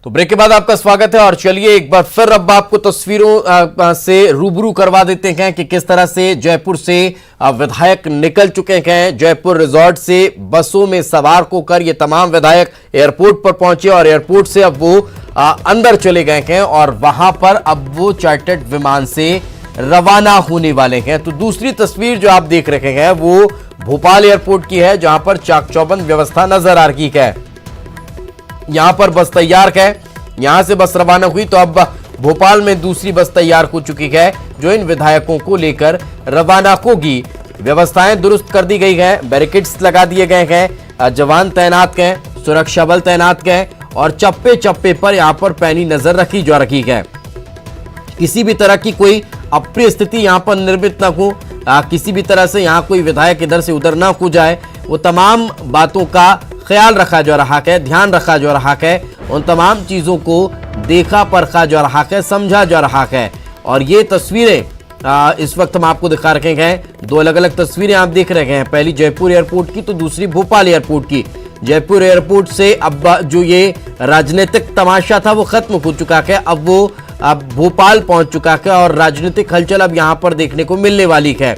तो ब्रेक के बाद आपका स्वागत है और चलिए एक बार फिर अब आपको तस्वीरों से रूबरू करवा देते हैं कि किस तरह से जयपुर से विधायक निकल चुके हैं। जयपुर रिजॉर्ट से बसों में सवार होकर ये तमाम विधायक एयरपोर्ट पर पहुंचे और एयरपोर्ट से अब वो अंदर चले गए हैं और वहां पर अब वो चार्टर्ड विमान से रवाना होने वाले हैं। तो दूसरी तस्वीर जो आप देख रहे हैं वो भोपाल एयरपोर्ट की है, जहां पर चाक चौबंद व्यवस्था नजर आ रही है। यहां पर बस तैयार है, यहां से बस रवाना हुई तो अब भोपाल में दूसरी बस तैयार हो चुकी है जो इन विधायकों को लेकर रवाना होगी। व्यवस्थाएं दुरुस्त कर दी गई है, बैरिकेड्स लगा दिए गए हैं, जवान तैनात हैं, सुरक्षा बल तैनात हैं और चप्पे चप्पे पर यहां पर पैनी नजर रखी जा रही है। किसी भी तरह की कोई अप्रिय स्थिति यहां पर निर्मित न हो, किसी भी तरह से यहां कोई विधायक इधर से उधर ना हो जाए, वो तमाम बातों का ख्याल रखा जा रहा है, ध्यान रखा जा रहा है, उन तमाम चीजों को देखा परखा जा रहा है, समझा जा रहा है। और ये तस्वीरें इस वक्त हम आपको दिखा रहे हैं। दो अलग अलग तस्वीरें आप देख रहे हैं, पहली जयपुर एयरपोर्ट की तो दूसरी भोपाल एयरपोर्ट की। जयपुर एयरपोर्ट से अब जो ये राजनीतिक तमाशा था वो खत्म हो चुका है, अब वो भोपाल पहुंच चुका है और राजनीतिक हलचल अब यहां पर देखने को मिलने वाली है।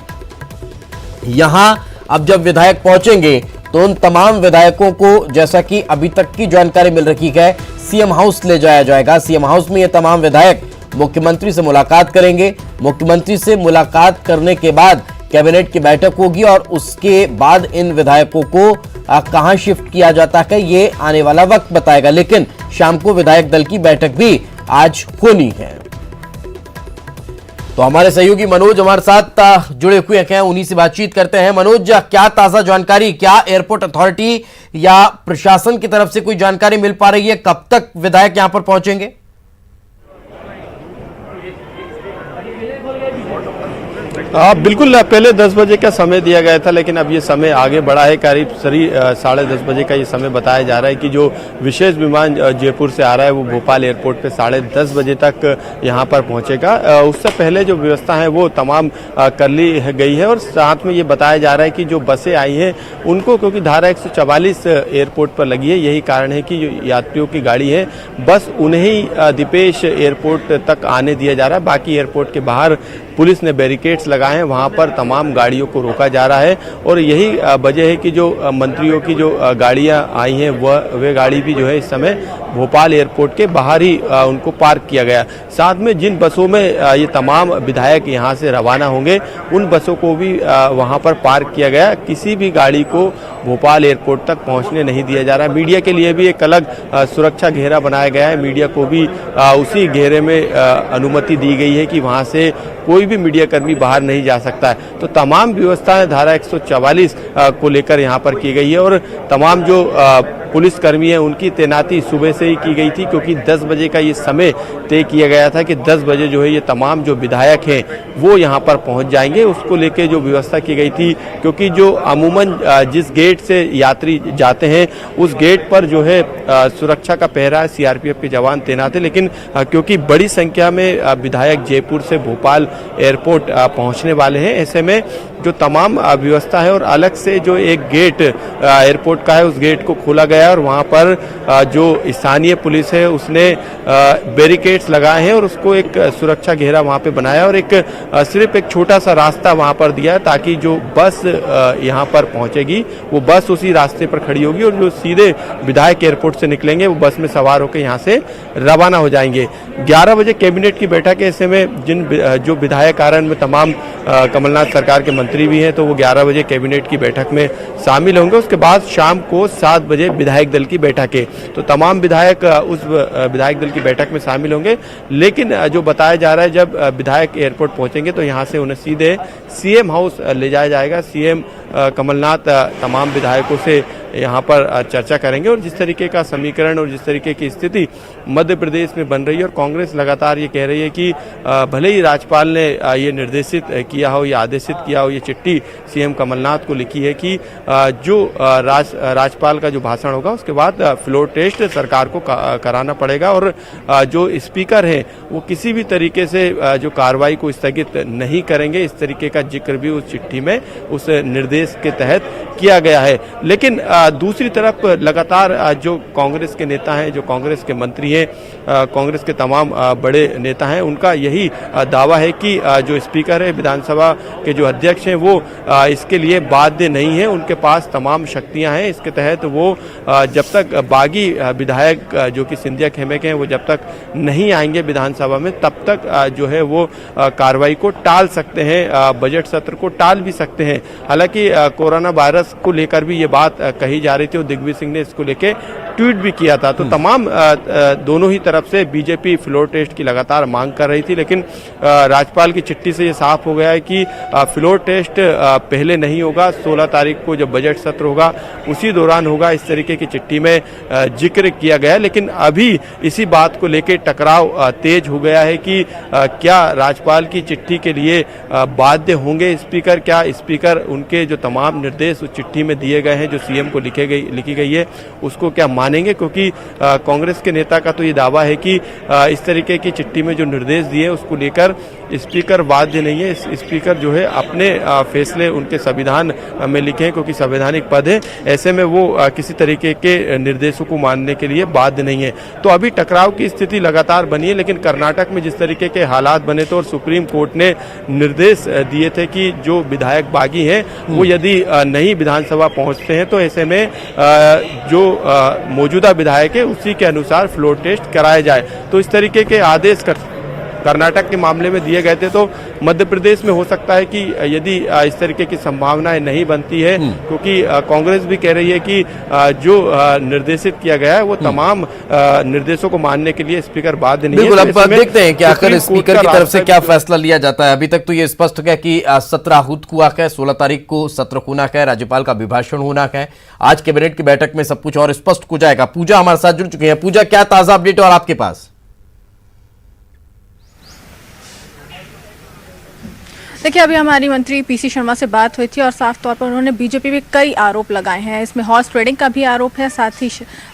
यहां अब जब विधायक पहुंचेंगे तो उन तमाम विधायकों को, जैसा कि अभी तक की जानकारी मिल रही है, सीएम हाउस ले जाया जाएगा। सीएम हाउस में ये तमाम विधायक मुख्यमंत्री से मुलाकात करेंगे। मुख्यमंत्री से मुलाकात करने के बाद कैबिनेट की बैठक होगी और उसके बाद इन विधायकों को कहां शिफ्ट किया जाता है ये आने वाला वक्त बताएगा। लेकिन शाम को विधायक दल की बैठक भी आज होनी है। तो हमारे सहयोगी मनोज हमारे साथ जुड़े हुए हैं, उन्हीं से बातचीत करते हैं। मनोज, क्या ताजा जानकारी, क्या एयरपोर्ट अथॉरिटी या प्रशासन की तरफ से कोई जानकारी मिल पा रही है, कब तक विधायक यहां पर पहुंचेंगे? बिल्कुल, पहले 10 बजे का समय दिया गया था, लेकिन अब ये समय आगे बढ़ा है। करीब 10:30 बजे का ये समय बताया जा रहा है कि जो विशेष विमान जयपुर से आ रहा है वो भोपाल एयरपोर्ट पे 10:30 बजे तक यहाँ पर पहुँचेगा। उससे पहले जो व्यवस्था है वो तमाम कर ली गई है और साथ में ये बताया जा रहा है कि जो बसें आई हैं उनको, क्योंकि धारा 144 एयरपोर्ट पर लगी है, यही कारण है कि जो यात्रियों की गाड़ी है बस उन्हें ही दीपेश एयरपोर्ट तक आने दिया जा रहा है। बाकी एयरपोर्ट के बाहर पुलिस ने बैरिकेड्स लगाए हैं, वहां पर तमाम गाड़ियों को रोका जा रहा है और यही वजह है कि जो मंत्रियों की जो गाड़ियां आई हैं वे गाड़ी भी जो है इस समय भोपाल एयरपोर्ट के बाहर ही उनको पार्क किया गया। साथ में जिन बसों में ये तमाम विधायक यहां से रवाना होंगे उन बसों को भी वहां पर पार्क किया गया। किसी भी गाड़ी को भोपाल एयरपोर्ट तक पहुंचने नहीं दिया जा रहा है। मीडिया के लिए भी एक अलग सुरक्षा घेरा बनाया गया है, मीडिया को भी उसी घेरे में अनुमति दी गई है कि वहां से कोई भी मीडिया कर्मी बाहर नहीं जा सकता है। तो तमाम व्यवस्थाएं धारा 144 को लेकर यहां पर की गई है और तमाम जो पुलिस कर्मी है उनकी तैनाती सुबह से ही की गई थी, क्योंकि 10 बजे का ये समय तय किया गया था कि 10 बजे जो है ये तमाम जो विधायक हैं वो यहाँ पर पहुँच जाएंगे। उसको लेकर जो व्यवस्था की गई थी, क्योंकि जो अमूमन जिस गेट से यात्री जाते हैं उस गेट पर जो है सुरक्षा का पहरा है, सीआरपीएफ के जवान तैनात है, लेकिन क्योंकि बड़ी संख्या में विधायक जयपुर से भोपाल एयरपोर्ट पहुँचने वाले हैं, ऐसे में जो तमाम व्यवस्था है और अलग से जो एक गेट एयरपोर्ट का है उस गेट को खोला गया और वहां पर जो स्थानीय पुलिस है उसने बैरिकेड्स लगाए हैं और उसको एक सुरक्षा घेरा वहां पे बनाया और एक सिर्फ एक छोटा सा रास्ता वहां पर दिया ताकि जो बस यहां पर पहुंचेगी वो बस उसी रास्ते पर खड़ी होगी और जो सीधे विधायक एयरपोर्ट से निकलेंगे वो बस में सवार होकर यहां से रवाना हो जाएंगे। 11 बजे कैबिनेट की बैठक है, ऐसे में जो विधायक आ रहे हैं उनमें तमाम कमलनाथ सरकार के मंत्री भी हैं, तो वो 11 बजे कैबिनेट की बैठक में शामिल होंगे। उसके बाद शाम को 7 बजे विधायक दल की बैठक है, तो तमाम विधायक उस विधायक दल की बैठक में शामिल होंगे। लेकिन जो बताया जा रहा है जब विधायक एयरपोर्ट पहुंचेंगे तो यहां से उन्हें सीधे सीएम हाउस ले जाया जाएगा। सीएम कमलनाथ तमाम विधायकों से यहाँ पर चर्चा करेंगे और जिस तरीके का समीकरण और जिस तरीके की स्थिति मध्य प्रदेश में बन रही है और कांग्रेस लगातार ये कह रही है कि भले ही राज्यपाल ने ये निर्देशित किया हो या आदेशित किया हो, ये चिट्ठी सीएम कमलनाथ को लिखी है कि जो राज्यपाल का जो भाषण होगा उसके बाद फ्लोर टेस्ट सरकार को कराना पड़ेगा और जो स्पीकर हैं वो किसी भी तरीके से जो कार्रवाई को स्थगित नहीं करेंगे, इस तरीके का जिक्र भी उस चिट्ठी में, उस निर्देश निर्देश के तहत किया गया है। लेकिन दूसरी तरफ लगातार जो कांग्रेस के नेता हैं, जो कांग्रेस के मंत्री हैं, कांग्रेस के तमाम बड़े नेता हैं, उनका यही दावा है कि जो स्पीकर है विधानसभा के जो अध्यक्ष हैं वो इसके लिए बाध्य नहीं है, उनके पास तमाम शक्तियां हैं। इसके तहत वो जब तक बागी विधायक जो कि सिंधिया खेमे के हैं वो जब तक नहीं आएंगे विधानसभा में, तब तक जो है वो कार्रवाई को टाल सकते हैं, बजट सत्र को टाल भी सकते हैं। हालांकि कोरोना वायरस को लेकर भी ये बात कही जा रही थी और दिग्विजय सिंह ने इसको लेकर ट्वीट भी किया था। तो तमाम दोनों ही तरफ से बीजेपी फ्लोर टेस्ट की लगातार मांग कर रही थी, लेकिन राज्यपाल की चिट्ठी से ये साफ हो गया है कि फ्लोर टेस्ट पहले नहीं होगा, 16 तारीख को जब बजट सत्र होगा उसी दौरान होगा, इस तरीके की चिट्ठी में जिक्र किया गया है। लेकिन अभी इसी बात को लेकर टकराव तेज हो गया है कि क्या राज्यपाल की चिट्ठी के लिए बाध्य होंगे स्पीकर, क्या स्पीकर उनके जो तमाम निर्देश उस चिट्ठी में दिए गए हैं, जो सीएम को लिखी गई है, उसको क्या मानेंगे? क्योंकि कांग्रेस के नेता का तो ये दावा है कि इस तरीके की चिट्ठी में जो निर्देश दिए उसको लेकर स्पीकर बाध्य नहीं है। स्पीकर जो है अपने फैसले उनके संविधान में लिखे हैं, क्योंकि संवैधानिक पद है, ऐसे में वो किसी तरीके के निर्देशों को मानने के लिए बाध्य नहीं है। तो अभी टकराव की स्थिति लगातार बनी है, लेकिन कर्नाटक में जिस तरीके के हालात बने थे और सुप्रीम कोर्ट ने निर्देश दिए थे कि जो विधायक बागी हैं वो यदि नहीं विधानसभा पहुंचते हैं तो ऐसे में जो मौजूदा विधायक है उसी के अनुसार फ्लोर टेस्ट कराया जाए। तो इस तरीके के आदेश कर्नाटक के मामले में दिए गए थे, तो मध्य प्रदेश में हो सकता है कि यदि इस तरीके की संभावनाएं नहीं बनती है, क्योंकि कांग्रेस भी कह रही है कि जो निर्देशित किया गया है वो तमाम निर्देशों को मानने के लिए स्पीकर बाध्य नहीं है। बिल्कुल, अब देखते हैं कि आखिर स्पीकर की तरफ से क्या फैसला लिया जाता है। अभी तक तो ये स्पष्ट है कि सत्र आहूत हुआ है, 16 तारीख को सत्र होना है, राज्यपाल का अभिभाषण होना है। आज कैबिनेट की बैठक में सब कुछ और स्पष्ट हो जाएगा। पूजा हमारे साथ जुड़ चुकी है। पूजा, क्या ताजा अपडेट और आपके पास? देखिए, अभी हमारी मंत्री पीसी शर्मा से बात हुई थी और साफ तौर पर उन्होंने बीजेपी पे कई आरोप लगाए हैं। इसमें हॉर्स ट्रेडिंग का भी आरोप है, साथ ही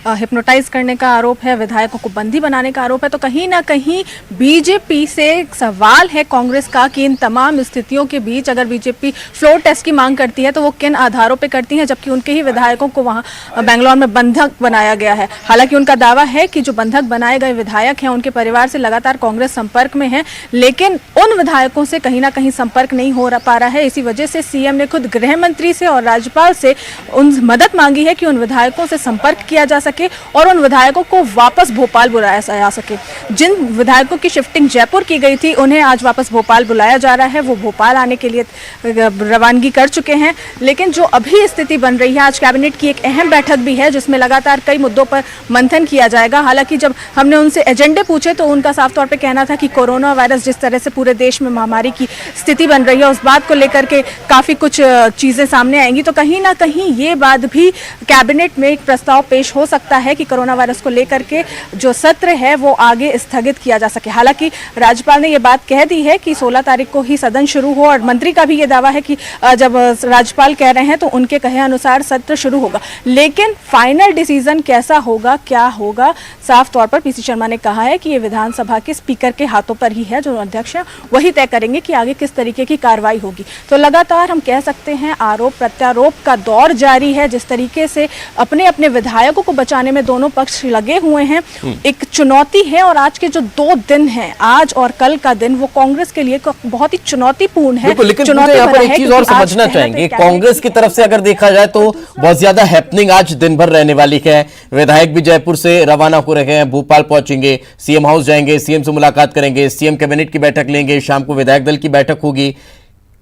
हिप्नोटाइज करने का आरोप है, विधायकों को बंदी बनाने का आरोप है। तो कहीं ना कहीं बीजेपी से एक सवाल है कांग्रेस का कि इन तमाम स्थितियों के बीच अगर बीजेपी फ्लोर टेस्ट की मांग करती है तो वो किन आधारों पर करती है, जबकि उनके ही विधायकों को वहाँ बेंगलौर में बंधक बनाया गया है। हालांकि उनका दावा है कि जो बंधक बनाए गए विधायक हैं उनके परिवार से लगातार कांग्रेस संपर्क में है, लेकिन उन विधायकों से कहीं ना कहीं संपर्क नहीं हो पा रहा है। इसी वजह से सीएम ने खुद गृह मंत्री से और राज्यपाल से उन मदद मांगी है कि उन विधायकों से संपर्क किया जा सके और उन विधायकों को वापस भोपाल बुलाया जा सके। जिन विधायकों की शिफ्टिंग जयपुर की गई थी उन्हें आज वापस भोपाल बुलाया जा रहा है, वो भोपाल आने के लिए रवानगी कर चुके हैं। लेकिन जो अभी स्थिति बन रही है, आज कैबिनेट की एक अहम बैठक भी है जिसमें लगातार कई मुद्दों पर मंथन किया जाएगा। हालांकि जब हमने उनसे एजेंडे पूछे तो उनका साफ तौर पर कहना था कि कोरोना वायरस जिस तरह से पूरे देश में महामारी की स्थिति बन रही है उस बात को लेकर के काफी कुछ चीजें सामने आएंगी। तो कहीं ना कहीं ये बात भी कैबिनेट में एक प्रस्ताव पेश हो सकता है कि कोरोना वायरस को लेकर के जो सत्र है वो आगे स्थगित किया जा सके। हालांकि राज्यपाल ने ये बात कह दी है कि 16 तारीख को ही सदन शुरू हो और मंत्री का भी ये दावा है कि जब राज्यपाल कह रहे हैं तो उनके कहे अनुसार सत्र शुरू होगा। लेकिन फाइनल डिसीजन कैसा होगा, क्या होगा, साफ तौर पर पीसी शर्मा ने कहा है कि ये विधानसभा के स्पीकर के हाथों पर ही है, जो अध्यक्ष है वही तय करेंगे कि आगे किस तरीके की कार्रवाई होगी। तो लगातार हम कह सकते हैं आरोप प्रत्यारोप का दौर जारी है। जिस तरीके से अपने अपने विधायकों को बचाने में दोनों पक्ष लगे हुए हैं, एक चुनौती है। और आज के जो 2 दिन हैं, आज और कल का दिन, वो कांग्रेस के लिए बहुत ही चुनौतीपूर्ण है। लेकिन यहाँ पर एक चीज और समझना चाहेंगे, कांग्रेस की तरफ से अगर देखा जाए तो बहुत ज्यादा हैपनिंग आज दिन भर रहने वाली है। विधायक भी जयपुर से रवाना हो रहे हैं, भोपाल पहुंचेंगे, सीएम हाउस जाएंगे, सीएम से मुलाकात करेंगे, सीएम कैबिनेट की बैठक लेंगे, शाम को विधायक दल की बैठक होगी।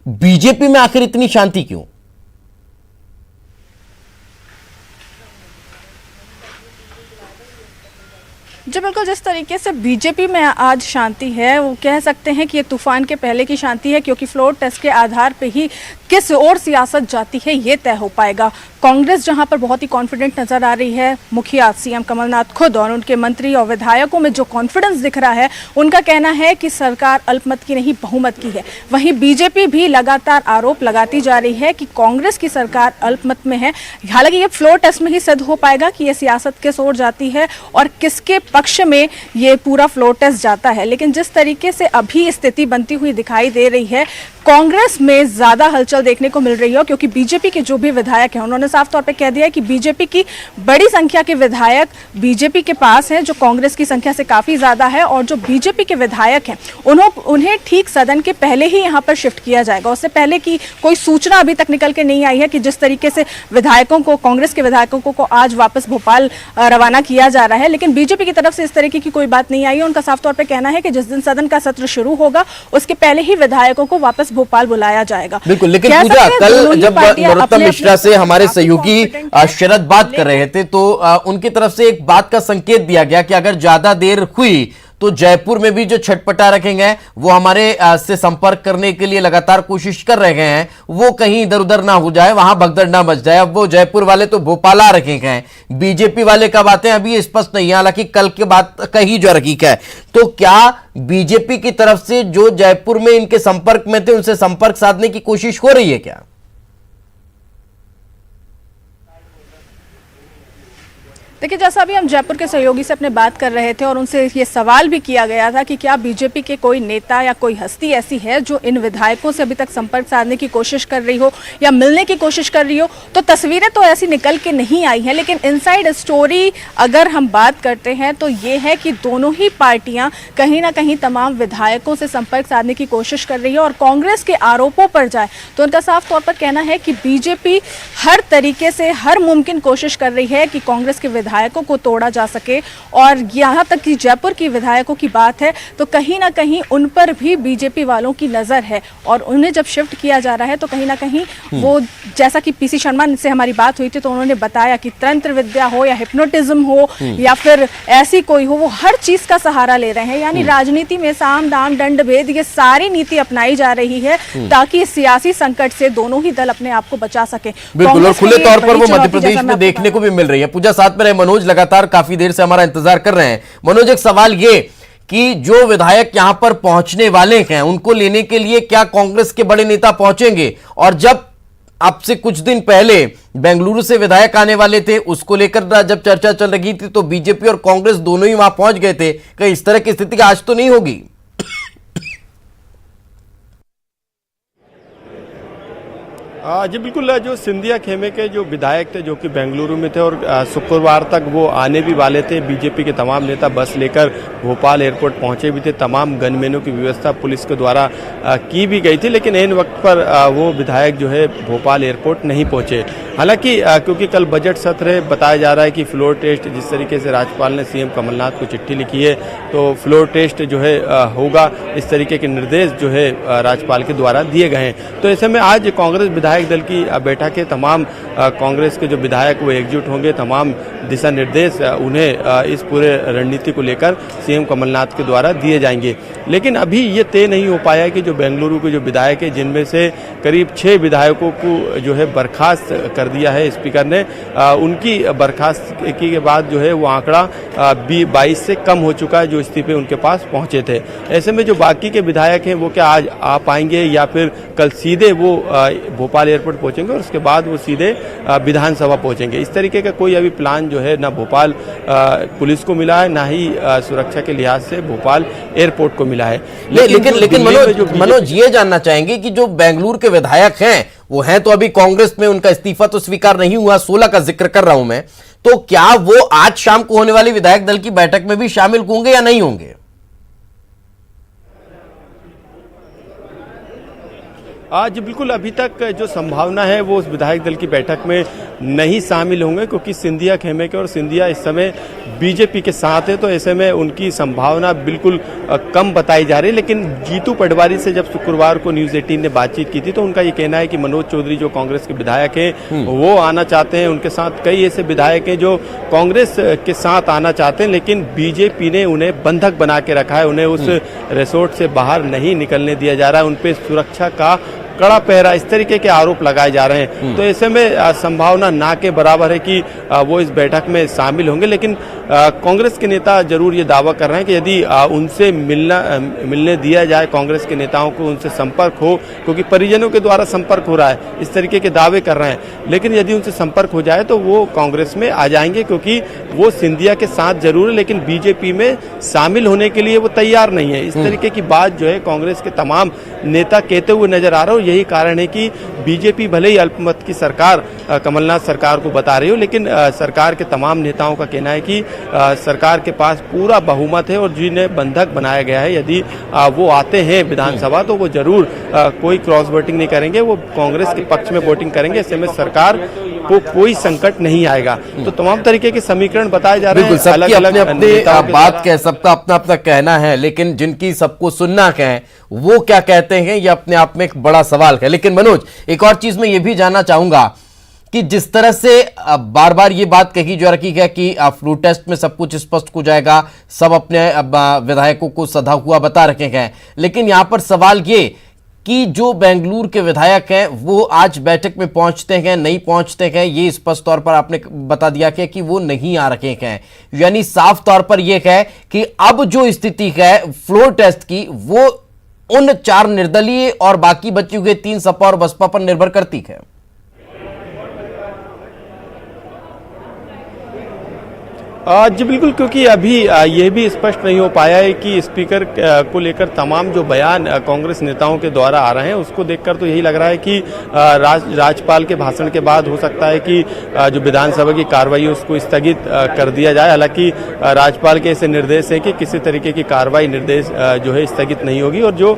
बीजेपी में आखिर इतनी शांति क्यों? जी बिल्कुल, जिस तरीके से बीजेपी में आज शांति है वो कह सकते हैं कि ये तूफान के पहले की शांति है, क्योंकि फ्लोर टेस्ट के आधार पे ही किस ओर सियासत जाती है ये तय हो पाएगा। कांग्रेस जहां पर बहुत ही कॉन्फिडेंट नजर आ रही है, मुखिया सीएम कमलनाथ खुद और उनके मंत्री और विधायकों में जो कॉन्फिडेंस दिख रहा है, उनका कहना है कि सरकार अल्पमत की नहीं बहुमत की है। वहीं बीजेपी भी लगातार आरोप लगाती जा रही है कि कांग्रेस की सरकार अल्पमत में है। हालांकि ये फ्लोर टेस्ट में ही सिद्ध हो पाएगा कि ये सियासत किस ओर जाती है और किसके पक्ष में ये पूरा फ्लोर टेस्ट जाता है। लेकिन जिस तरीके से अभी स्थिति बनती हुई दिखाई दे रही है, कांग्रेस में ज्यादा हलचल देखने को मिल रही है, क्योंकि बीजेपी के जो भी विधायक हैं उन्होंने साफ तौर पे कह दिया है कि बीजेपी की बड़ी संख्या के विधायक बीजेपी के पास हैं, जो कांग्रेस की संख्या से काफी ज्यादा है, और जो बीजेपी के विधायक हैं उन्हें ठीक सदन के पहले ही यहां पर शिफ्ट किया जाएगा। उससे पहले की कोई सूचना अभी तक निकल के नहीं आई है कि जिस तरीके से विधायकों को, कांग्रेस के विधायकों को आज वापस भोपाल रवाना किया जा रहा है, लेकिन बीजेपी की तरफ से इस तरीके की कोई बात नहीं आई है। उनका साफ तौर पर कहना है कि जिस दिन सदन का सत्र शुरू होगा उसके पहले ही विधायकों को वापस भोपाल बुलाया जाएगा। बिल्कुल, लेकिन पूजा कल जब नरोत्तम मिश्रा से हमारे सहयोगी शरद बात कर रहे थे तो उनकी तरफ से एक बात का संकेत दिया गया कि अगर ज्यादा देर हुई तो जयपुर में भी जो छटपटा रखेंगे वो हमारे से संपर्क करने के लिए लगातार कोशिश कर रहे हैं, वो कहीं इधर उधर ना हो जाए, वहां भगदड़ ना मच जाए। अब वो जयपुर वाले तो भोपाल आ रखे हैं, बीजेपी वाले का बातें अभी स्पष्ट नहीं है, हालांकि कल के बात कही जा रही है। तो क्या बीजेपी की तरफ से जो जयपुर में इनके संपर्क में थे उनसे संपर्क साधने की कोशिश हो रही है क्या? देखिए, जैसा अभी हम जयपुर के सहयोगी से अपने बात कर रहे थे और उनसे ये सवाल भी किया गया था कि क्या बीजेपी के कोई नेता या कोई हस्ती ऐसी है जो इन विधायकों से अभी तक संपर्क साधने की कोशिश कर रही हो या मिलने की कोशिश कर रही हो, तो तस्वीरें तो ऐसी निकल के नहीं आई हैं। लेकिन इनसाइड स्टोरी अगर हम बात करते हैं तो ये है कि दोनों ही पार्टियां कहीं ना कहीं तमाम विधायकों से संपर्क साधने की कोशिश कर रही है। और कांग्रेस के आरोपों पर जाए तो उनका साफ तौर पर कहना है कि बीजेपी हर तरीके से हर मुमकिन कोशिश कर रही है कि कांग्रेस के विधायकों को तोड़ा जा सके। और यहां तक कि जयपुर की विधायकों की बात है तो कहीं ना कहीं उन पर भी बीजेपी वालों की नजर है, और उन्हें जब शिफ्ट किया जा रहा है तो कहीं ना कहीं वो, जैसा कि पीसी शर्मा से हमारी बात हुई थी तो उन्होंने बताया कि तंत्र विद्या हो या हिप्नोटिज्म हो या फिर ऐसी कोई हो, वो हर चीज का सहारा ले रहे हैं। यानी राजनीति में साम दाम दंड भेद ये सारी नीति अपनाई जा रही है ताकि इस सियासी संकट से दोनों ही दल अपने आप को बचा सके। बिल्कुल, और खुले तौर पर वो मध्य प्रदेश में देखने को भी मिल रही है। पूजा साथ में रहे, मनोज लगातार काफी देर से हमारा इंतजार कर रहे हैं। मनोज, एक सवाल ये कि जो विधायक यहां पर पहुंचने वाले हैं उनको लेने के लिए क्या कांग्रेस के बड़े नेता पहुंचेंगे? और जब अब से कुछ दिन पहले बेंगलुरु से विधायक आने वाले थे, उसको लेकर जब चर्चा चल रही थी तो बीजेपी और कांग्रेस दोनों ही वहां पहुंच गए थे। कहीं इस तरह की स्थिति आज तो नहीं होगी? जी बिल्कुल, जो सिंधिया खेमे के जो विधायक थे जो कि बेंगलुरु में थे और शुक्रवार तक वो आने भी वाले थे, बीजेपी के तमाम नेता बस लेकर भोपाल एयरपोर्ट पहुंचे भी थे, तमाम गनमैनों की व्यवस्था पुलिस के द्वारा की भी गई थी, लेकिन इन वक्त पर वो विधायक जो है भोपाल एयरपोर्ट नहीं पहुंचे। हालांकि क्योंकि कल बजट सत्र है, बताया जा रहा है कि फ्लोर टेस्ट जिस तरीके से राज्यपाल ने सीएम कमलनाथ को चिट्ठी लिखी है तो फ्लोर टेस्ट जो है होगा, इस तरीके के निर्देश जो है राज्यपाल के द्वारा दिए गए हैं। तो ऐसे में आज कांग्रेस विधायक दल की बैठक के तमाम कांग्रेस के जो विधायक वो एकजुट होंगे, तमाम दिशा निर्देश उन्हें इस पूरे रणनीति को लेकर सीएम कमलनाथ के द्वारा दिए जाएंगे। लेकिन अभी ये तय नहीं हो पाया कि जो बेंगलुरु के जो विधायक है, जिनमें से करीब 6 विधायकों को जो है बर्खास्त कर दिया है स्पीकर ने, उनकी बर्खास्तगी के बाद जो है वो आंकड़ा 22 से कम हो चुका है जो इस्तीफे उनके पास पहुंचे थे। ऐसे में जो बाकी के विधायक हैं वो क्या आज आ पाएंगे या फिर कल सीधे वो भोपाल एयरपोर्ट पहुंचेंगे और उसके बाद वो सीधे विधानसभा पहुंचेंगे? इस तरीके का कोई अभी प्लान जो है ना भोपाल पुलिस को मिला है, ना ही सुरक्षा के लिहाज से भोपाल एयरपोर्ट को मिला है। लेकिन मनोज ये जानना चाहेंगे कि जो बेंगलुरु के विधायक हैं वो हैं तो अभी कांग्रेस में, उनका इस्तीफा तो स्वीकार नहीं हुआ, 16 का जिक्र कर रहा हूं मैं, तो क्या वो आज शाम को होने वाली विधायक दल की बैठक में भी शामिल होंगे या नहीं होंगे? आज बिल्कुल अभी तक जो संभावना है वो उस विधायक दल की बैठक में नहीं शामिल होंगे, क्योंकि सिंधिया खेमे के और सिंधिया इस समय बीजेपी के साथ है, तो ऐसे में उनकी संभावना बिल्कुल कम बताई जा रही है। लेकिन जीतू पटवारी से जब शुक्रवार को न्यूज़ 18 ने बातचीत की थी तो उनका ये कहना है कि मनोज चौधरी जो कांग्रेस के विधायक हैं वो आना चाहते हैं। उनके साथ कई ऐसे विधायक हैं जो कांग्रेस के साथ आना चाहते हैं, लेकिन बीजेपी ने उन्हें बंधक बना के रखा है, उन्हें उस रिसोर्ट से बाहर नहीं निकलने दिया जा रहा है, उन पर सुरक्षा का कड़ा पहरा, इस तरीके के आरोप लगाए जा रहे हैं। तो ऐसे में संभावना ना के बराबर है कि वो इस बैठक में शामिल होंगे। लेकिन कांग्रेस के नेता जरूर ये दावा कर रहे हैं कि यदि उनसे मिलने दिया जाए, कांग्रेस के नेताओं को उनसे संपर्क हो, क्योंकि परिजनों के द्वारा संपर्क हो रहा है, इस तरीके के दावे कर रहे हैं। लेकिन यदि उनसे संपर्क हो जाए तो वो कांग्रेस में आ जाएंगे, क्योंकि वो सिंधिया के साथ जरूर है लेकिन बीजेपी में शामिल होने के लिए वो तैयार नहीं है। इस तरीके की बात जो है कांग्रेस के तमाम नेता कहते हुए नजर आ रहे हो। यही कारण है कि बीजेपी भले ही अल्पमत की सरकार कमलनाथ सरकार को बता रही हो, लेकिन सरकार के तमाम नेताओं का कहना है कि सरकार के पास पूरा बहुमत है और जिन्हें बंधक बनाया गया है, यदि वो आते हैं विधानसभा तो वो जरूर कोई क्रॉस वोटिंग नहीं करेंगे, वो कांग्रेस के पक्ष में वोटिंग करेंगे। ऐसे में सरकार को कोई संकट नहीं आएगा। तो तमाम तरीके के समीकरण बताए जा रहे हैं। सबकी अपने अपने बात कह, सबका अपना अपना कहना है, लेकिन जिनकी सबको सुनना है वो क्या कहते हैं ये अपने आप में एक बड़ा सवाल है। लेकिन मनोज, एक और चीज मैं ये भी जानना चाहूंगा कि जिस तरह से बार बार ये बात कही जा रही है कि फ्लो टेस्ट में सब कुछ स्पष्ट हो जाएगा, सब अपने विधायकों को सधा हुआ बता रखे हैं, लेकिन यहां पर सवाल ये कि जो बेंगलुरु के विधायक हैं वो आज बैठक में पहुंचते हैं नहीं पहुंचते हैं, ये स्पष्ट तौर पर आपने बता दिया कि वो नहीं आ रखे हैं। यानी साफ तौर पर यह है कि अब जो स्थिति है फ्लोर टेस्ट की वो उन 4 निर्दलीय और बाकी बचे हुए 3 सपा और बसपा पर निर्भर करती है। जी बिल्कुल, क्योंकि अभी ये भी स्पष्ट नहीं हो पाया है कि स्पीकर को लेकर तमाम जो बयान कांग्रेस नेताओं के द्वारा आ रहे हैं उसको देखकर तो यही लग रहा है कि राज्यपाल के भाषण के बाद हो सकता है कि जो विधानसभा की कार्रवाई है उसको स्थगित कर दिया जाए। हालांकि राज्यपाल के ऐसे निर्देश हैं कि किसी तरीके की कार्रवाई निर्देश जो है स्थगित नहीं होगी और जो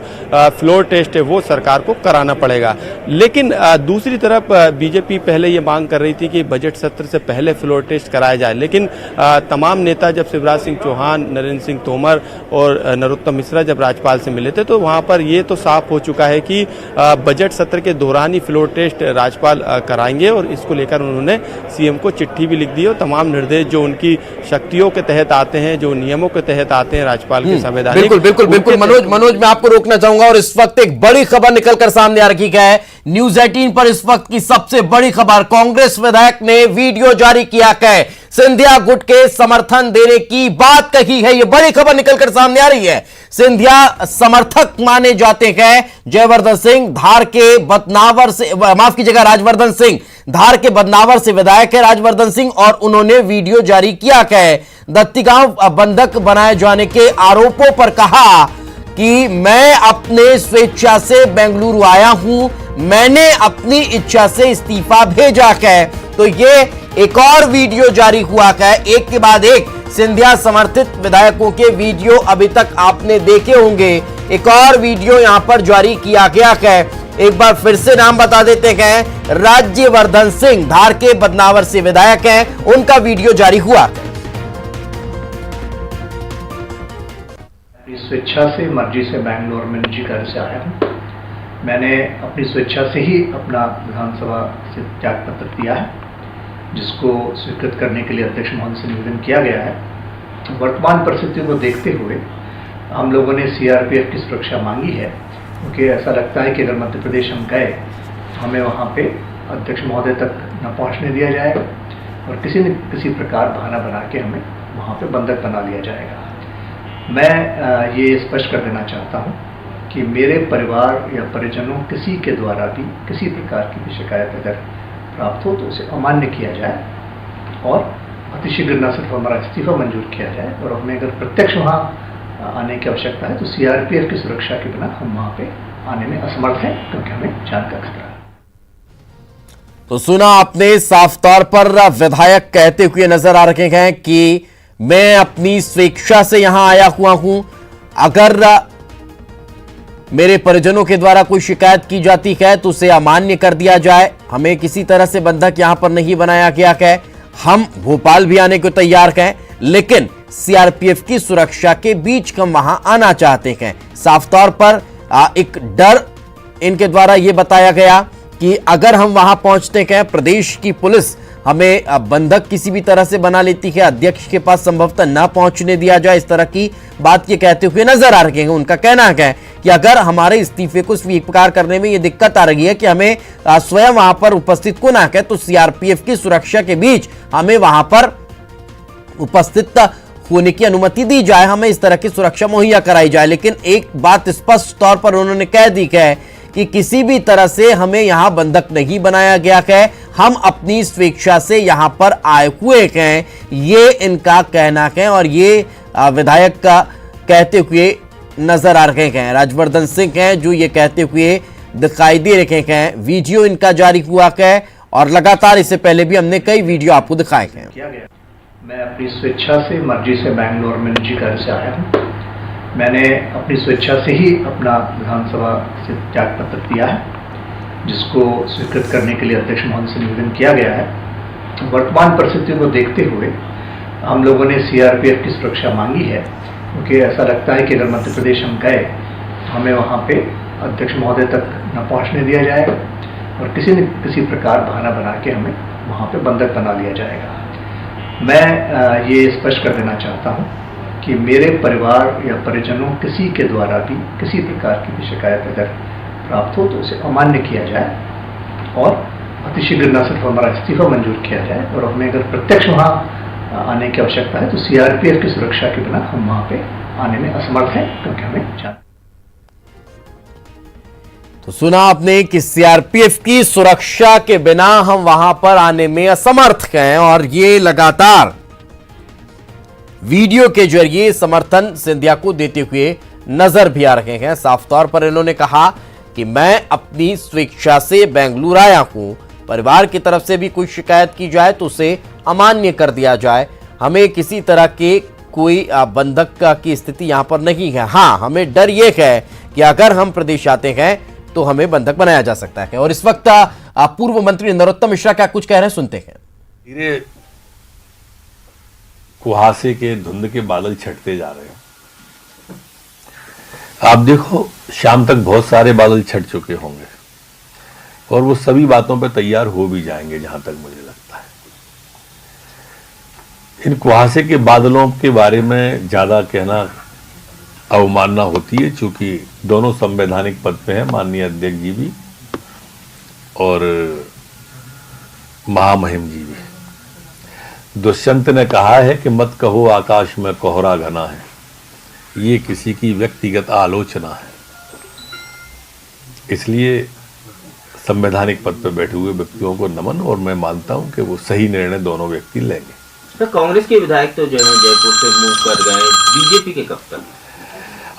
फ्लोर टेस्ट है वो सरकार को कराना पड़ेगा। लेकिन दूसरी तरफ बीजेपी पहले ये मांग कर रही थी कि बजट सत्र से पहले फ्लोर टेस्ट कराया जाए, लेकिन तमाम नेता जब शिवराज सिंह चौहान, नरेंद्र सिंह तोमर और नरोत्तम मिश्रा जब राज्यपाल से मिले थे तो वहां पर ये तो साफ हो चुका है कि बजट सत्र के दौरान ही फ्लोर टेस्ट राज्यपाल कराएंगे और इसको लेकर उन्होंने सीएम को चिट्ठी भी लिख दी और तमाम निर्देश जो उनकी शक्तियों के तहत आते हैं, जो नियमों के तहत आते हैं राज्यपाल के संवैधानिक। बिल्कुल बिल्कुल बिल्कुल मनोज मैं आपको रोकना चाहूंगा और इस वक्त एक बड़ी खबर निकलकर सामने आ रही है न्यूज 18 पर। इस वक्त की सबसे बड़ी खबर, कांग्रेस विधायक ने वीडियो जारी किया है, सिंधिया गुट के समर्थन देने की बात कही है। यह बड़ी खबर निकलकर सामने आ रही है। सिंधिया समर्थक माने जाते हैं जयवर्धन सिंह, धार के बदनावर से, माफ कीजिएगा, राजवर्धन सिंह, धार के बदनावर से विधायक है राजवर्धन सिंह, और उन्होंने वीडियो जारी किया है। दत्तीगांव बंधक बनाए जाने के आरोपों पर कहा कि मैं अपने स्वेच्छा से बेंगलुरु आया हूं, मैंने अपनी इच्छा से इस्तीफा भेजा है। तो ये एक और वीडियो जारी हुआ है, एक के बाद एक सिंधिया समर्थित विधायकों के वीडियो अभी तक आपने देखे होंगे। एक और वीडियो यहां पर जारी किया गया है, एक बार फिर से नाम बता देते हैं, राज्यवर्धन सिंह धार के बदनावर से विधायक हैं, उनका वीडियो जारी हुआ। स्वेच्छा से, मर्जी से बेंगलोर में निजी कार्य से आया हूँ। मैंने अपनी स्वेच्छा से ही अपना विधानसभा से त्याग पत्र दिया है, जिसको स्वीकृत करने के लिए अध्यक्ष महोदय से निवेदन किया गया है। वर्तमान परिस्थितियों को देखते हुए हम लोगों ने सीआरपीएफ की सुरक्षा मांगी है, क्योंकि ऐसा लगता है कि अगर मध्य प्रदेश हम गए तो हमें वहाँ पे अध्यक्ष महोदय तक न पहुँचने दिया जाएगा और किसी न किसी प्रकार बहाना बना के हमें वहाँ पे बंधक बना लिया जाएगा। मैं ये स्पष्ट कर देना चाहता हूँ कि मेरे परिवार या परिजनों किसी के द्वारा भी किसी प्रकार की भी शिकायत अगर प्राप्त हो तो उसे अमान्य किया जाए और अतिशीघ्र न सिर्फ हमारा इस्तीफा मंजूर किया जाए, और हमें अगर प्रत्यक्ष वहाँ आने की आवश्यकता है तो सीआरपीएफ की सुरक्षा के बिना हम वहाँ पे आने में असमर्थ हैं, क्योंकि हमें जान का खतरा है। तो सुना आपने, साफ तौर पर विधायक कहते हुए नजर आ रहे हैं कि मैं अपनी स्वेच्छा से यहां आया हुआ हूं, अगर मेरे परिजनों के द्वारा कोई शिकायत की जाती है तो उसे अमान्य कर दिया जाए, हमें किसी तरह से बंधक यहां पर नहीं बनाया गया है, हम भोपाल भी आने को तैयार हैं, लेकिन सीआरपीएफ की सुरक्षा के बीच हम वहां आना चाहते हैं। साफ तौर पर एक डर इनके द्वारा यह बताया गया कि अगर हम वहां पहुंचते हैं, प्रदेश की पुलिस हमें बंधक किसी भी तरह से बना लेती है, अध्यक्ष के पास संभवतः ना पहुंचने दिया जाए, इस तरह की बात ये कहते हुए नजर आ रहे हैं। उनका कहना है कि अगर हमारे इस्तीफे को स्वीकार करने में ये दिक्कत आ रही है कि हमें स्वयं वहां पर उपस्थित होना है, तो सीआरपीएफ की सुरक्षा के बीच हमें वहां पर उपस्थित होने की अनुमति दी जाए, हमें इस तरह की सुरक्षा मुहैया कराई जाए। लेकिन एक बात स्पष्ट तौर पर उन्होंने कह दी है कि किसी भी तरह से हमें यहां बंधक नहीं बनाया गया है, हम अपनी स्वेच्छा से यहां पर आए हुए हैं, ये इनका कहना है। और ये विधायक का कहते हुए नजर आ रहे हैं। राजवर्धन सिंह हैं जो ये कहते हुए दिखाई दे रहे हैं। वीडियो इनका जारी हुआ है और लगातार इससे पहले भी हमने कई वीडियो आपको दिखाए हैं। किया गया। मैं अपनी स्वेच्छा से, मर्जी से बैंगलोर में निजी कार्य से आया हूँ। मैंने अपनी स्वेच्छा से ही अपना विधानसभा से त्याग पत्र दिया है, जिसको स्वीकृत करने के लिए अध्यक्ष महोदय से निवेदन किया गया है। वर्तमान परिस्थितियों को देखते हुए हम लोगों ने सीआरपीएफ की सुरक्षा मांगी है, क्योंकि ऐसा लगता है कि अगर मध्य प्रदेश हम गए तो हमें वहाँ पे अध्यक्ष महोदय तक न पहुँचने दिया जाएगा और किसी न किसी प्रकार बहाना बना के हमें वहाँ पे बंधक बना लिया जाएगा। मैं ये स्पष्ट कर देना चाहता हूँ कि मेरे परिवार या परिजनों किसी के द्वारा भी किसी प्रकार की भी शिकायत अगर प्राप्त हो तो उसे अमान्य किया जाए और अतिशीघ्र न सिर्फ हमारा इस्तीफा मंजूर किया जाए, और हमें अगर प्रत्यक्ष वहाँ आने की आवश्यकता है तो सीआरपीएफ की सुरक्षा के बिना हम वहाँ पे आने में असमर्थ हैं, क्योंकि हमें जान। तो सुना आपने कि सीआरपीएफ की सुरक्षा के बिना हम वहां पर आने में असमर्थ हैं, और ये लगातार वीडियो के जरिए समर्थन सिंधिया को देते हुए नजर भी आ रहे हैं। साफ तौर पर इन्होंने कहा कि मैं अपनी स्वेच्छा से बेंगलुरु आया हूं, परिवार की तरफ से भी कोई शिकायत की जाए तो उसे अमान्य कर दिया जाए, हमें किसी तरह के कोई बंधक की स्थिति यहां पर नहीं है। हाँ, हमें डर यह है कि अगर हम प्रदेश आते हैं तो हमें बंधक बनाया जा सकता है। और इस वक्त पूर्व मंत्री नरोत्तम मिश्रा क्या कुछ कह रहे हैं, सुनते हैं। धीरे कुहासे के धुंध के बादल छटते जा रहे हैं। आप देखो, शाम तक बहुत सारे बादल छट चुके होंगे और वो सभी बातों पर तैयार हो भी जाएंगे, जहां तक मुझे लगता है। इन कुहासे के बादलों के बारे में ज्यादा कहना अवमानना होती है, चूंकि दोनों संवैधानिक पद पे हैं, माननीय अध्यक्ष जी भी और महामहिम जी भी। दुष्यंत ने कहा है कि मत कहो आकाश में कोहरा घना है, ये किसी की व्यक्तिगत आलोचना है। इसलिए संवैधानिक पद पर बैठे हुए व्यक्तियों को नमन, और मैं मानता हूं कि वो सही निर्णय दोनों व्यक्ति लेंगे। तो कांग्रेस के विधायक तो जो है जयपुर से मूव कर गए, बीजेपी के कब तक?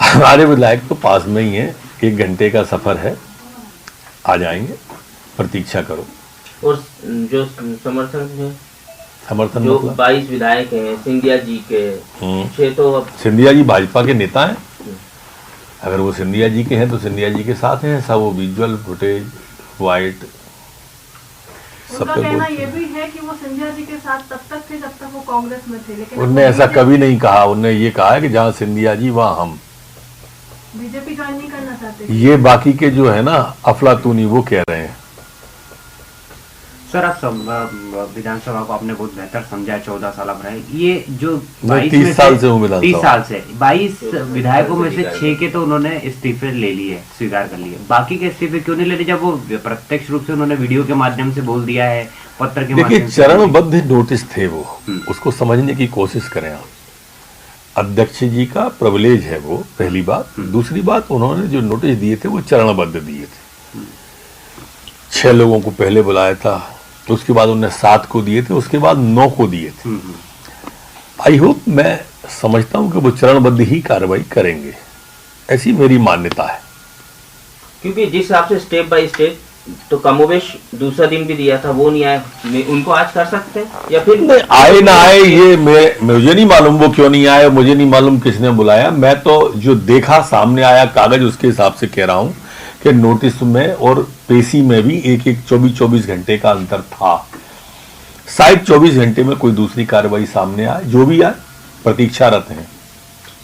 हमारे विधायक तो पास में ही है, 1 घंटे का सफर है, आ जाएंगे, प्रतीक्षा करो। और जो समर्थन है, समर्थन जो मतलब 22 विधायक हैं सिंधिया जी के, 6 तो अब सिंधिया जी भाजपा के नेता हैं। अगर वो सिंधिया जी के हैं तो सिंधिया जी के साथ हैं, ऐसा वो विजुअल फुटेज वाइट सब उनका पे कहना बोलते ये हैं। भी है कि वो सिंधिया जी के साथ तब तक थे जब तक वो कांग्रेस में थे, लेकिन उनने ऐसा कभी नहीं कहा। उनने ये कहा है कि जहां सिंधिया जी वहां हम। बीजेपी ज्वाइन नहीं करना चाहते। ये बाकी के जो है ना अफलातूनी, वो कह रहे हैं। सर, आप विधानसभा को आपने बहुत बेहतर समझा, 14 साल आप रहे। ये जो मैं 22 30 में साल से- से हूँ विधानसभा। 30 साल से 22 विधायकों में से 6 के तो उन्होंने इस्तीफे ले लिए, स्वीकार कर लिए। बाकी के इस्तीफे क्यों नहीं ले लिए, जब वो प्रत्यक्ष रूप से उन्होंने वीडियो के माध्यम से बोल दिया है, पत्र के देखिए, माध्यम से? चरणबद्ध नोटिस थे वो, उसको समझने की कोशिश करें आप। अध्यक्ष जी का प्रिविलेज है वो, पहली बात। दूसरी बात, उन्होंने जो नोटिस दिए थे वो चरणबद्ध दिए थे। 6 लोगों को पहले बुलाया था, तो उसके बाद उन्होंने 7 को दिए थे, उसके बाद 9 को दिए थे। आई होप, मैं समझता हूं कि वो चरणबद्ध ही कार्रवाई करेंगे, ऐसी मेरी मान्यता है। क्योंकि जिस हिसाब से स्टेप बाय स्टेप, तो कमोबेश दूसरा दिन भी दिया था, वो नहीं आए, उनको आज कर सकते हैं या फिर नहीं, आए ना आए ये मुझे नहीं मालूम वो क्यों नहीं आए, मुझे नहीं मालूम किसने बुलाया। मैं तो जो देखा सामने आया कागज, उसके हिसाब से कह रहा हूं कि नोटिस में और पेशी में भी एक 24 घंटे का अंतर था। शायद 24 घंटे में कोई दूसरी कार्रवाई सामने आए, जो भी आए प्रतीक्षारत हैं।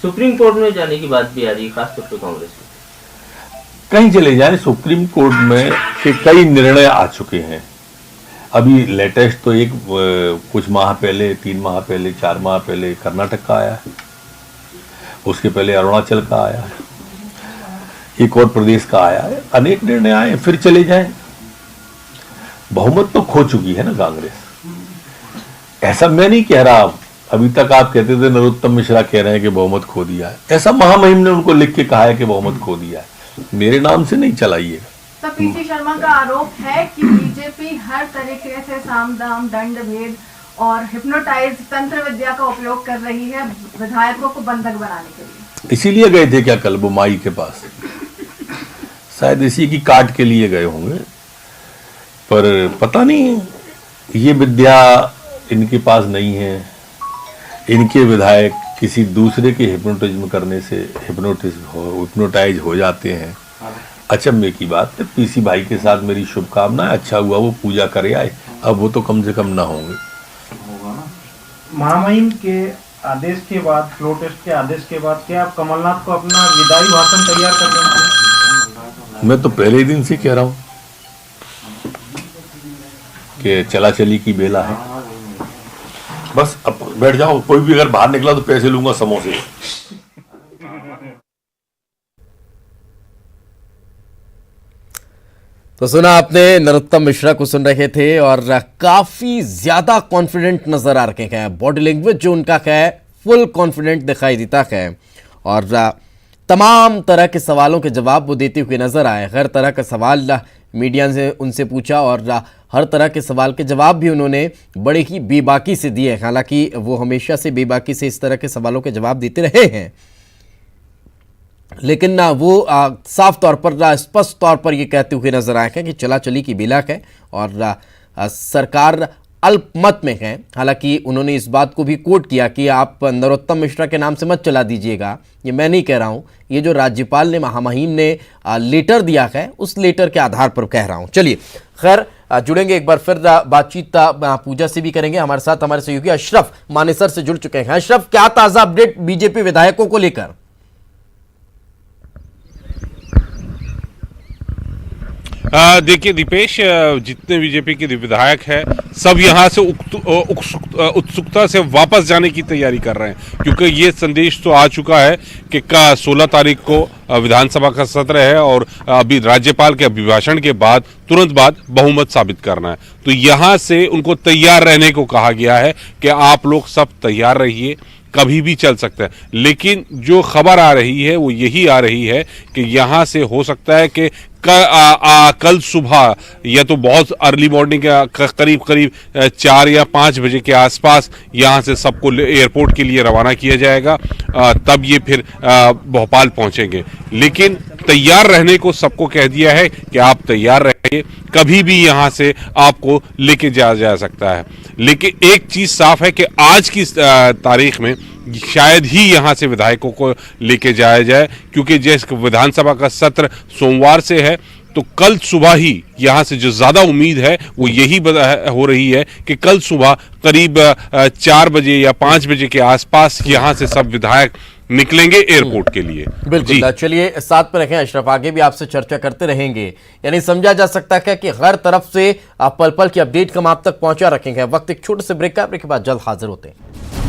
सुप्रीम कोर्ट में जाने की बात भी आ रही है, खासतौर पर कांग्रेस की। कहीं चले जाएं, सुप्रीम कोर्ट में के कई निर्णय आ चुके हैं। अभी लेटेस्ट तो एक कुछ माह पहले, 3 माह पहले, 4 माह पहले कर्नाटक का आया है, उसके पहले अरुणाचल का आया है, एक और प्रदेश का आया है। अनेक निर्णय आए, फिर चले जाएं। बहुमत तो खो चुकी है ना कांग्रेस। ऐसा मैं नहीं कह रहा अभी तक आप कहते थे नरोत्तम मिश्रा कह रहे हैं कि बहुमत खो दिया है, ऐसा महामहिम ने उनको लिख के कहा है कि बहुमत खो दिया है, मेरे नाम से नहीं चलाइएगा। तो पीसी शर्मा का आरोप है कि बीजेपी हर तरीके से साम दाम दंड भेद और हिप्नोटाइज तंत्र विद्या का उपयोग कर रही है विधायकों को बंधक बनाने के लिए। इसीलिए गए थे क्या कल वो माई के पास? शायद इसी की काट के लिए गए होंगे, पर पता नहीं ये विद्या इनके पास नहीं है। इनके विधायक किसी दूसरे के हिप्नोटिज्म करने से हिप्नोटाइज हो जाते हैं। अचंभे की बात है। पीसी भाई के साथ मेरी शुभकामनाएं, अच्छा हुआ वो पूजा करे आए, अब वो तो कम से कम ना होंगे। महामहिम के आदेश के बाद, फ्लो टेस्ट के आदेश के बाद क्या आप कमलनाथ को अपना विदाई भाषण तैयार कर देंगे? मैं तो पहले ही दिन से कह रहा हूं कि चला चली की बेला है, बस अब बैठ जाओ। कोई भी अगर बाहर निकला तो पैसे लूंगा समोसे। तो सुना आपने, नरोत्तम मिश्रा को सुन रहे थे और काफी ज्यादा कॉन्फिडेंट नजर आ रहे हैं। बॉडी लैंग्वेज जो उनका है फुल कॉन्फिडेंट दिखाई देता है और तमाम तरह के सवालों के जवाब वो देते हुए नजर आए। हर तरह का सवाल मीडिया से उनसे पूछा और हर तरह के सवाल के जवाब भी उन्होंने बड़े ही बेबाकी से दिए। हालांकि वो हमेशा से बेबाकी से इस तरह के सवालों के जवाब देते रहे हैं, लेकिन ना वो साफ तौर पर, स्पष्ट तौर पर ये कहते हुए नजर आए हैं कि चला चली की बेला है और सरकार अल्पमत में है। हालांकि उन्होंने इस बात को भी कोट किया कि आप नरोत्तम मिश्रा के नाम से मत चला दीजिएगा, ये मैं नहीं कह रहा हूं, ये जो राज्यपाल ने, महामहिम ने लेटर दिया है उस लेटर के आधार पर कह रहा हूं। चलिए खैर, जुड़ेंगे एक बार फिर, बातचीत पूजा से भी करेंगे। हमारे साथ हमारे सहयोगी अशरफ मानेसर से जुड़ चुके हैं। अशरफ, क्या ताजा अपडेट बीजेपी विधायकों को लेकर? देखिए दीपेश, जितने बीजेपी के विधायक हैं सब यहाँ से उत्सुकता से वापस जाने की तैयारी कर रहे हैं, क्योंकि ये संदेश तो आ चुका है कि 16 तारीख को विधानसभा का सत्र है और अभी राज्यपाल के अभिभाषण के बाद तुरंत बाद बहुमत साबित करना है। तो यहाँ से उनको तैयार रहने को कहा गया है कि आप लोग सब तैयार रहिए, कभी भी चल सकता है। लेकिन जो खबर आ रही है वो यही आ रही है कि यहाँ से हो सकता है कि कल सुबह या तो बहुत अर्ली मॉर्निंग करीब 4 या 5 बजे के आसपास यहाँ से सबको एयरपोर्ट के लिए रवाना किया जाएगा, तब ये फिर भोपाल पहुंचेंगे। लेकिन तैयार रहने को सबको कह दिया है कि आप तैयार रहिए, कभी भी यहाँ से आपको लेके जाया जा सकता है। लेकिन एक चीज साफ है कि आज की तारीख में शायद ही यहाँ से विधायकों को लेके जाया जाए, क्योंकि जैसे विधानसभा का सत्र सोमवार से है, तो कल सुबह ही यहाँ से जो ज्यादा उम्मीद है वो यही हो रही है कि कल सुबह करीब 4 बजे या 5 बजे के आसपास यहाँ से सब विधायक निकलेंगे एयरपोर्ट के लिए। बिल्कुल, चलिए साथ पे रखें अशरफ, आगे भी आपसे चर्चा करते रहेंगे। यानी समझा जा सकता है कि हर तरफ से पल पल की अपडेट हम आप तक पहुंचा रखेंगे। वक्त एक छोटे से ब्रेक का, ब्रेक के बाद जल्द हाजिर होते हैं।